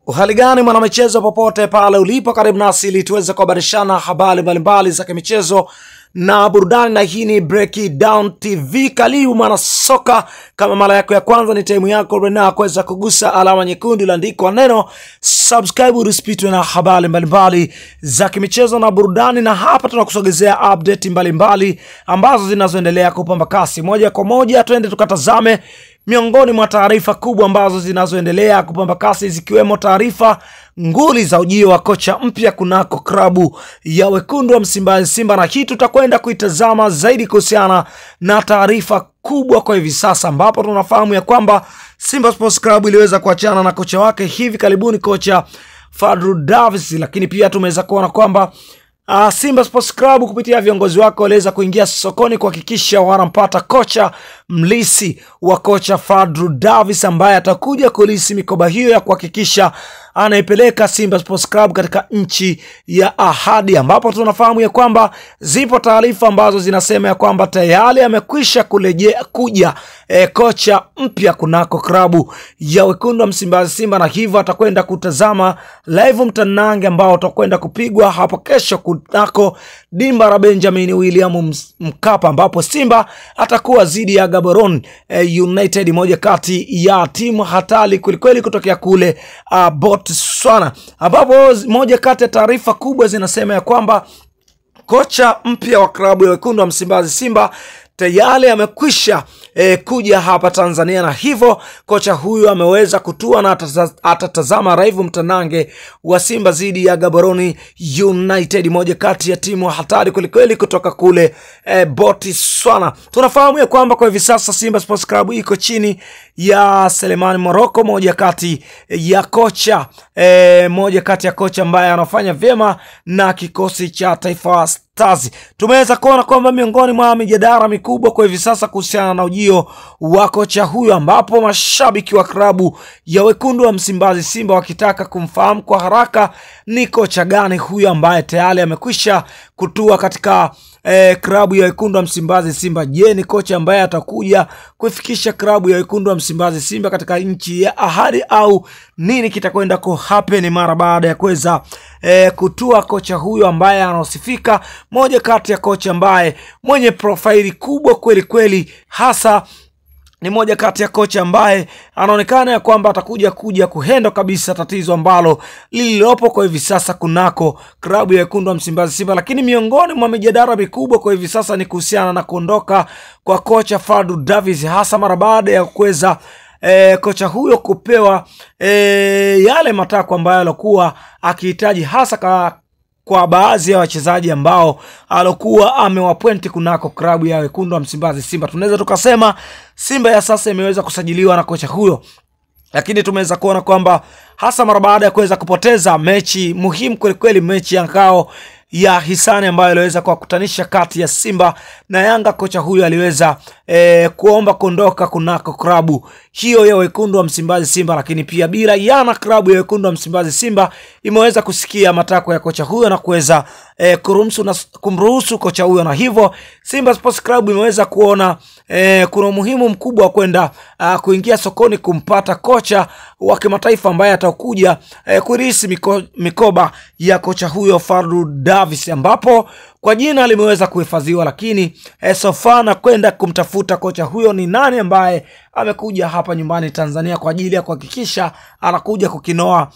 Uhali gani mwanamichezo popote pale ulipo, karibu nasi ili tuweze kuhabarishana habari mbalimbali za kimichezo na burudani, na hii ni Breakdown TV. Karibu mwana soka, kama mara yako ya kwanza ni time yako Rena kuweza kugusa alama nyekundu iliyoandikwa neno subscribe usipitwe na habari mbalimbali za kimichezo na burudani, na hapa tunakusogezea update mbalimbali ambazo zinazoendelea kupamba kasi. Moja kwa moja twende tukatazame miongoni mwa taarifa kubwa ambazo zinazoendelea kupamba kasi, zikiwemo taarifa nguli za ujio wa kocha mpya kunako klabu ya wekundu wa Msimbazi Simba, na hii tutakwenda kuitazama zaidi kuhusiana na taarifa kubwa kwa hivi sasa, ambapo tunafahamu ya kwamba Simba Sports Club iliweza kuachana na kocha wake hivi karibuni, kocha Fadlu Davis, lakini pia tumeweza kuona kwamba Simba Sports Club kupitia viongozi wake waliweza kuingia sokoni kuhakikisha wanampata kocha mlisi wa kocha Fadlu Davis, ambaye atakuja kulisi mikoba hiyo ya kuhakikisha anaipeleka Simba Sports Club katika nchi ya ahadi, ambapo tunafahamu ya kwamba zipo taarifa ambazo zinasema ya kwamba tayari amekwisha kuja kocha mpya kunako klabu ya wekundu wa Msimbazi Simba, na hivyo atakwenda kutazama live mtanange ambao utakwenda kupigwa hapo kesho kunako dimba la Benjamin William Mkapa, ambapo Simba atakuwa zidi ya Gaborone United, moja kati ya timu hatari kwelikweli kutokea kule Botswana, ambapo moja kati ya taarifa kubwa zinasema ya kwamba kocha mpya wa klabu ya wekundu wa Msimbazi Simba tayari amekwisha kuja hapa Tanzania, na hivyo kocha huyu ameweza kutua na atatazama live mtanange wa Simba zidi ya Gaborone United, moja kati ya timu hatari kwelikweli kutoka kule Botswana. Tunafahamu ya kwamba kwa hivi sasa Simba Sports Club iko chini ya Selemani Morocco, moja kati ya kocha ambaye anafanya vyema na kikosi cha Taifa Stars. Tumeweza kuona kwamba miongoni mwa mijadala mikubwa kwa hivi sasa kuhusiana na ujio wa kocha huyo, ambapo mashabiki wa klabu ya wekundu wa Msimbazi Simba wakitaka kumfahamu kwa haraka ni kocha gani huyo ambaye tayari amekwisha kutua katika klabu ya wekundu wa Msimbazi Simba. Je, ni kocha ambaye atakuja kuifikisha klabu ya wekundu wa Msimbazi Simba katika nchi ya ahadi, au nini kitakwenda kuhappen mara baada ya kuweza kutua kocha huyo ambaye anasifika, moja kati ya kocha ambaye mwenye profaili kubwa kweli kweli, hasa ni moja kati ya kocha ambaye anaonekana ya kwamba atakuja kuhendo kabisa tatizo ambalo lililopo kwa hivi sasa kunako klabu ya wekundu wa Msimbazi Simba. Lakini miongoni mwa mijadala mikubwa kwa hivi sasa ni kuhusiana na kuondoka kwa kocha Fadlu Davis, hasa mara baada ya kuweza kocha huyo kupewa yale matakwa ambayo alikuwa akihitaji, hasa kwa baadhi ya wachezaji ambao alokuwa amewapointi kunako klabu ya wekundu wa Msimbazi Simba. Tunaweza tukasema Simba ya sasa imeweza kusajiliwa na kocha huyo, lakini tumeweza kuona kwamba hasa mara baada ya kuweza kupoteza mechi muhimu kweli kweli, mechi ya ngao ya hisani ambayo iliweza kuwakutanisha kati ya Simba na Yanga, kocha huyo aliweza kuomba kuondoka kunako klabu hiyo ya wekundu wa Msimbazi Simba. Lakini pia bila yana klabu ya wekundu wa Msimbazi Simba imeweza kusikia matakwa ya kocha huyo na kuweza kumruhusu kocha huyo, na hivyo Simba Sports Club imeweza kuona kuna umuhimu mkubwa wa kwenda kuingia sokoni kumpata kocha wa kimataifa ambaye atakuja kurisi mikoba ya kocha huyo Fadlu Davis, ambapo kwa jina limeweza kuhifadhiwa, lakini sofana kwenda kumtafuta kocha huyo ni nani ambaye amekuja hapa nyumbani Tanzania kwa ajili ya kuhakikisha anakuja kukinoa